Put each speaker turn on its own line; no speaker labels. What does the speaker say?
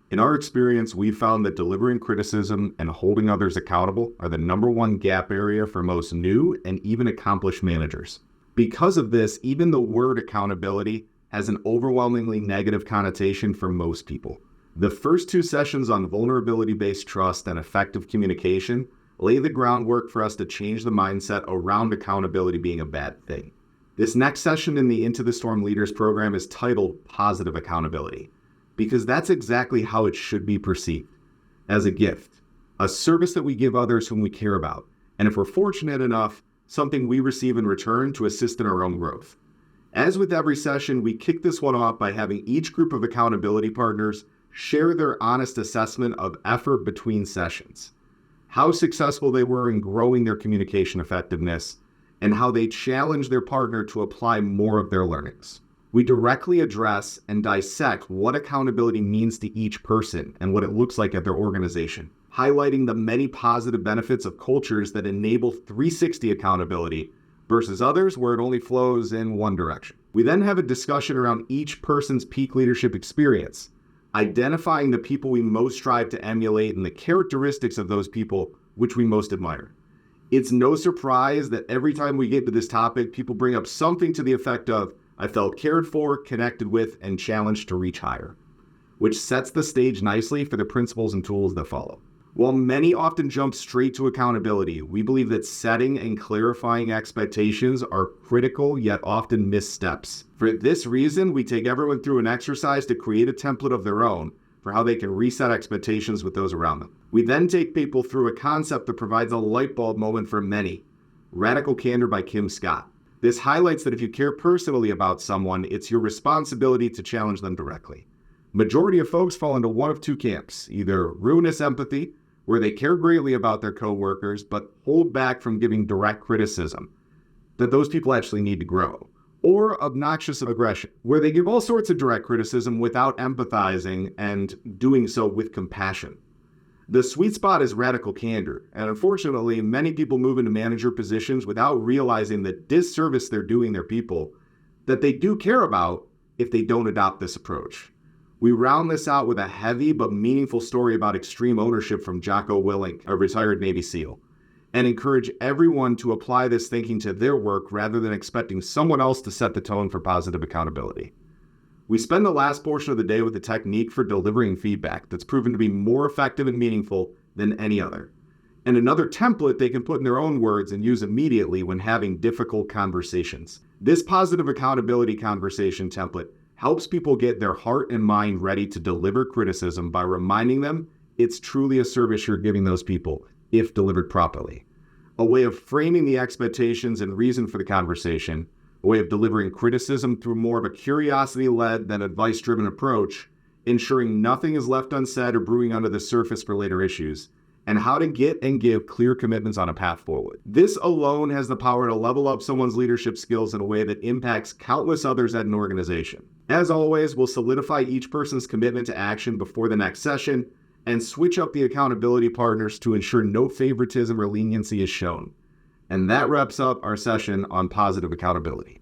In our experience, we've found that delivering criticism and holding others accountable are the number one gap area for most new and even accomplished managers. Because of this, even the word accountability has an overwhelmingly negative connotation for most people. The first two sessions on vulnerability-based trust and effective communication lay the groundwork for us to change the mindset around accountability being a bad thing. This next session in the Into the Storm Leaders program is titled Positive Accountability, because that's exactly how it should be perceived, as a gift, a service that we give others whom we care about, and if we're fortunate enough, something we receive in return to assist in our own growth. As with every session, we kick this one off by having each group of accountability partners share their honest assessment of effort between sessions, how successful they were in growing their communication effectiveness, and how they challenge their partner to apply more of their learnings. We directly address and dissect what accountability means to each person and what it looks like at their organization, highlighting the many positive benefits of cultures that enable 360 accountability versus others where it only flows in one direction. We then have a discussion around each person's peak leadership experience, identifying the people we most strive to emulate and the characteristics of those people which we most admire. It's no surprise that every time we get to this topic, people bring up something to the effect of, I felt cared for, connected with, and challenged to reach higher, which sets the stage nicely for the principles and tools that follow. While many often jump straight to accountability, we believe that setting and clarifying expectations are critical yet often missed steps. For this reason, we take everyone through an exercise to create a template of their own for how they can reset expectations with those around them. We then take people through a concept that provides a light bulb moment for many, Radical Candor by Kim Scott. This highlights that if you care personally about someone, it's your responsibility to challenge them directly. Majority of folks fall into one of two camps, either ruinous empathy, where they care greatly about their coworkers but hold back from giving direct criticism that those people actually need to grow, or obnoxious aggression, where they give all sorts of direct criticism without empathizing and doing so with compassion. The sweet spot is radical candor, and unfortunately, many people move into manager positions without realizing the disservice they're doing their people that they do care about if they don't adopt this approach. We round this out with a heavy but meaningful story about extreme ownership from Jocko Willink, a retired Navy SEAL, and encourage everyone to apply this thinking to their work rather than expecting someone else to set the tone for positive accountability. We spend the last portion of the day with a technique for delivering feedback that's proven to be more effective and meaningful than any other, and another template they can put in their own words and use immediately when having difficult conversations. This positive accountability conversation template helps people get their heart and mind ready to deliver criticism by reminding them it's truly a service you're giving those people if delivered properly. A way of framing the expectations and reason for the conversation, a way of delivering criticism through more of a curiosity-led than advice-driven approach, ensuring nothing is left unsaid or brewing under the surface for later issues, and how to get and give clear commitments on a path forward. This alone has the power to level up someone's leadership skills in a way that impacts countless others at an organization. As always, we'll solidify each person's commitment to action before the next session and switch up the accountability partners to ensure no favoritism or leniency is shown. And that wraps up our session on positive accountability.